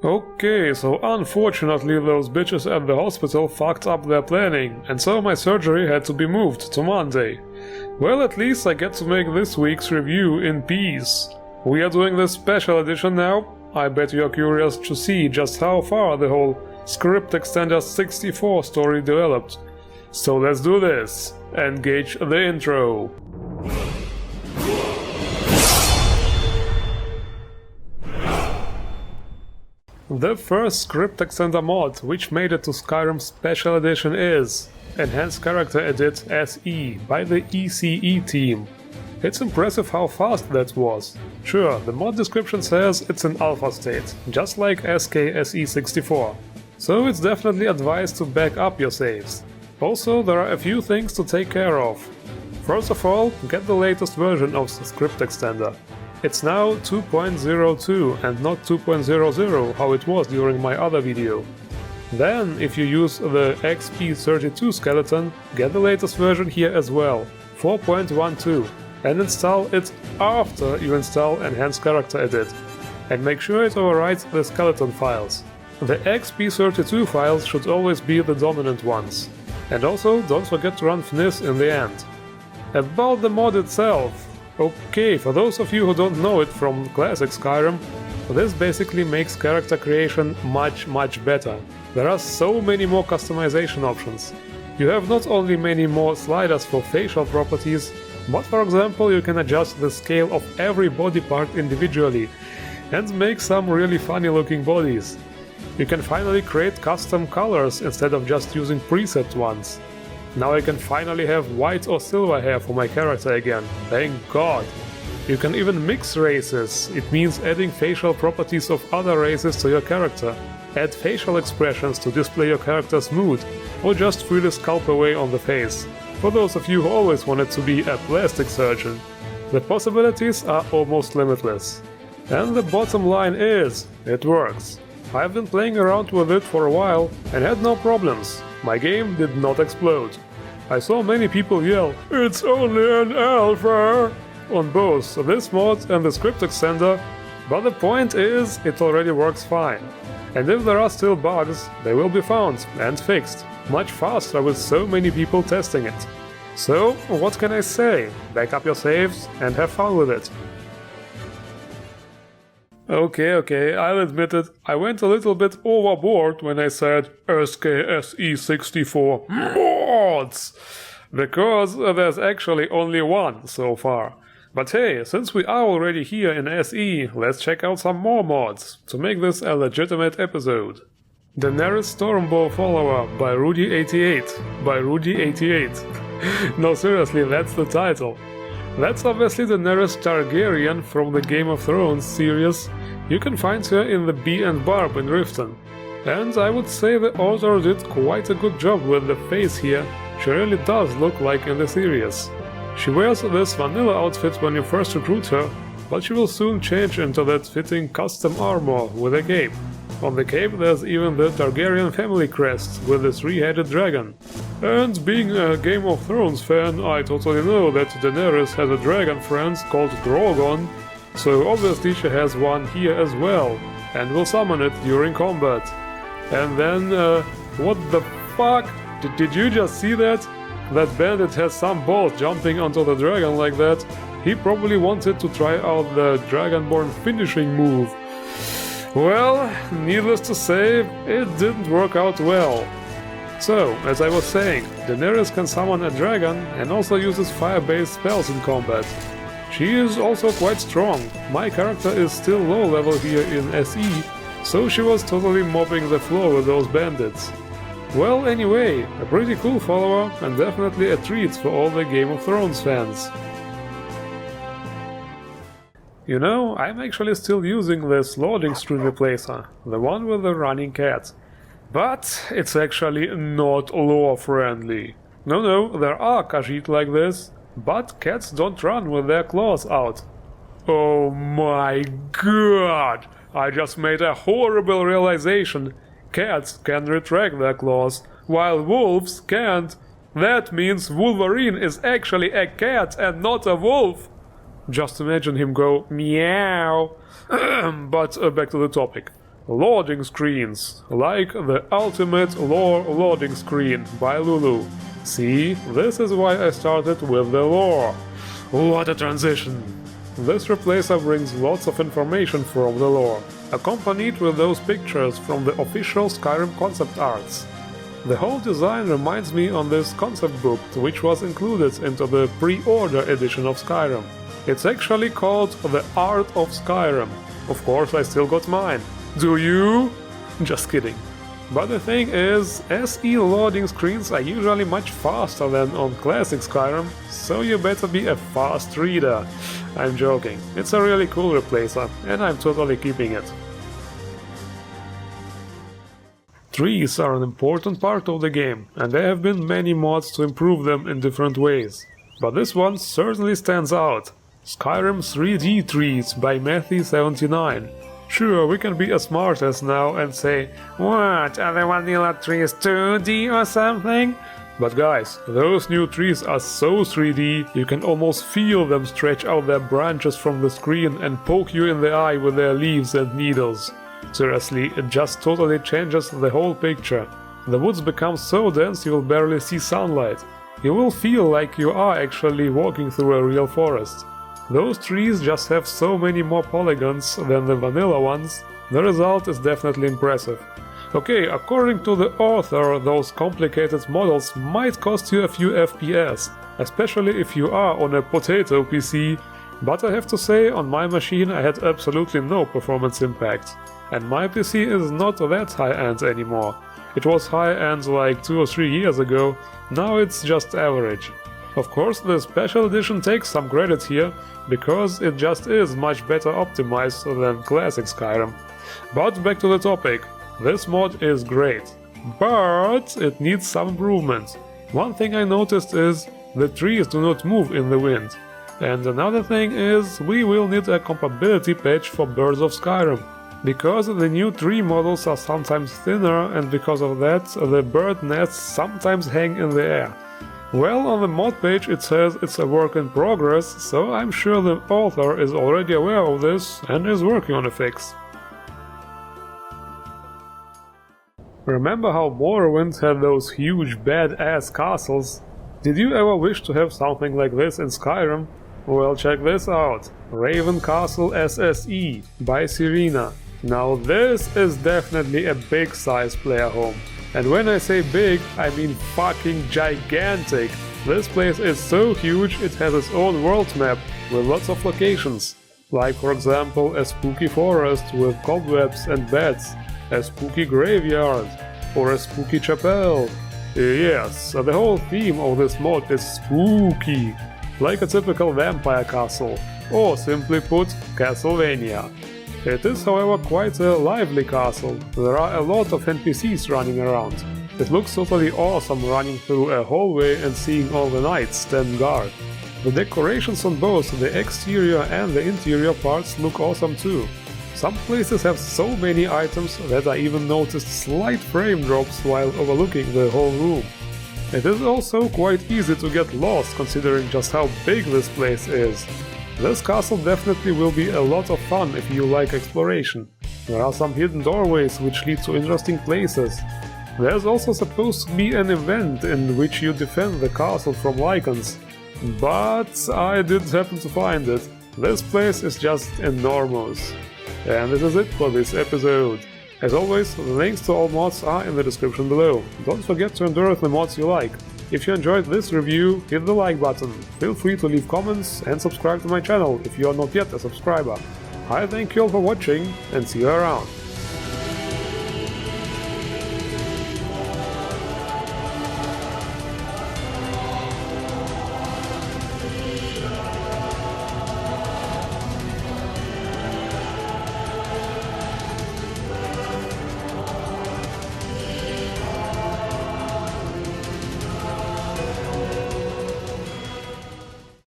Okay, so unfortunately those bitches at the hospital fucked up their planning, and so my surgery had to be moved to Monday. Well, at least I get to make this week's review in peace. We are doing this special edition now. I bet you're curious to see just how far the whole SKSE64 story developed. So let's do this. Engage the intro. The first script extender mod which made it to Skyrim Special Edition is Enhanced Character Edit SE by the ECE team. It's impressive how fast that was. Sure, the mod description says it's in alpha state, just like SKSE64. So it's definitely advised to back up your saves. Also, there are a few things to take care of. First of all, get the latest version of the script extender. It's now 2.02 and not 2.00 how it was during my other video. Then, if you use the XP32 skeleton, get the latest version here as well, 4.12, and install it after you install Enhanced Character Edit. And make sure it overrides the skeleton files. The XP32 files should always be the dominant ones. And also, don't forget to run FNIS in the end. About the mod itself. Okay, for those of you who don't know it from classic Skyrim, this basically makes character creation much better. There are so many more customization options. You have not only many more sliders for facial properties, but for example you can adjust the scale of every body part individually and make some really funny looking bodies. You can finally create custom colors instead of just using preset ones. Now I can finally have white or silver hair for my character again, thank god. You can even mix races, it means adding facial properties of other races to your character. Add facial expressions to display your character's mood, or just freely sculpt away on the face. For those of you who always wanted to be a plastic surgeon. The possibilities are almost limitless. And the bottom line is, it works. I've been playing around with it for a while and had no problems. My game did not explode. I saw many people yell, "It's only an alpha!" on both this mod and the script extender, but the point is, it already works fine. And if there are still bugs, they will be found and fixed, much faster with so many people testing it. So, what can I say? Back up your saves and have fun with it. Okay, I'll admit it, I went a little bit overboard when I said SKSE64 mods, because there's actually only one so far. But hey, since we are already here in SE, let's check out some more mods, to make this a legitimate episode. Daenerys Stormbow Follower by Rudy88. No, seriously, that's the title. That's obviously Daenerys Targaryen from the Game of Thrones series. You can find her in the Bee and Barb in Riften. And I would say the author did quite a good job with the face here, she really does look like in the series. She wears this vanilla outfit when you first recruit her, but she will soon change into that fitting custom armor with a cape. On the cape there's even the Targaryen family crest with the three-headed dragon. And being a Game of Thrones fan, I totally know that Daenerys has a dragon friend called Drogon, so obviously she has one here as well, and will summon it during combat. And then, what the fuck? Did you just see that? That bandit has some balls jumping onto the dragon like that. He probably wanted to try out the Dragonborn finishing move. Well, needless to say, it didn't work out well. So, as I was saying, Daenerys can summon a dragon and also uses fire-based spells in combat. She is also quite strong. My character is still low level here in SE, so she was totally mopping the floor with those bandits. Well, anyway, a pretty cool follower and definitely a treat for all the Game of Thrones fans. You know, I'm actually still using this loading screen replacer, the one with the running cat. But it's actually not lore-friendly. No, there are Khajiit like this, but cats don't run with their claws out. Oh my god! I just made a horrible realization. Cats can retract their claws, while wolves can't. That means Wolverine is actually a cat and not a wolf. Just imagine him go meow. But back to the topic. loading screens, like the ultimate lore loading screen by Lulu. See, this is why I started with the lore. What a transition! This replacer brings lots of information from the lore, accompanied with those pictures from the official Skyrim concept arts. The whole design reminds me on this concept book, which was included into the pre-order edition of Skyrim. It's actually called The Art of Skyrim. Of course, I still got mine. Do you? Just kidding. But the thing is, SE loading screens are usually much faster than on classic Skyrim, so you better be a fast reader. I'm joking. It's a really cool replacer, and I'm totally keeping it. Trees are an important part of the game, and there have been many mods to improve them in different ways. But this one certainly stands out. Skyrim 3D Trees by Methy79. Sure, we can be as smart as now and say, what, are the vanilla trees 2D or something? But guys, those new trees are so 3D, you can almost feel them stretch out their branches from the screen and poke you in the eye with their leaves and needles. Seriously, it just totally changes the whole picture. The woods become so dense you will barely see sunlight. You will feel like you are actually walking through a real forest. Those trees just have so many more polygons than the vanilla ones. The result is definitely impressive. Okay, according to the author, those complicated models might cost you a few FPS, especially if you are on a potato PC, but I have to say, on my machine I had absolutely no performance impact. And my PC is not that high-end anymore. It was high-end like 2 or 3 years ago, now it's just average. Of course, the special edition takes some credit here, because it just is much better optimized than classic Skyrim. But back to the topic. This mod is great, but it needs some improvement. One thing I noticed is the trees do not move in the wind. And another thing is we will need a compatibility patch for Birds of Skyrim. Because the new tree models are sometimes thinner, and because of that the bird nests sometimes hang in the air. Well, on the mod page it says it's a work in progress, so I'm sure the author is already aware of this and is working on a fix. Remember how Morrowind had those huge badass castles? Did you ever wish to have something like this in Skyrim? Well, check this out. Raven Castle SSE by Serena. Now this is definitely a big size player home. And when I say big, I mean fucking gigantic. This place is so huge it has its own world map with lots of locations. Like for example a spooky forest with cobwebs and bats, a spooky graveyard, or a spooky chapel. Yes, the whole theme of this mod is spooky, like a typical vampire castle, or simply put, Castlevania. It is, however, quite a lively castle. There are a lot of NPCs running around. It looks totally awesome running through a hallway and seeing all the knights stand guard. The decorations on both the exterior and the interior parts look awesome too. Some places have so many items that I even noticed slight frame drops while overlooking the whole room. It is also quite easy to get lost considering just how big this place is. This castle definitely will be a lot of fun if you like exploration. There are some hidden doorways which lead to interesting places. There's also supposed to be an event in which you defend the castle from Lycans. But I didn't happen to find it. This place is just enormous. And this is it for this episode. As always, the links to all mods are in the description below. Don't forget to endorse the mods you like. If you enjoyed this review, hit the like button. Feel free to leave comments and subscribe to my channel if you are not yet a subscriber. I thank you all for watching and see you around.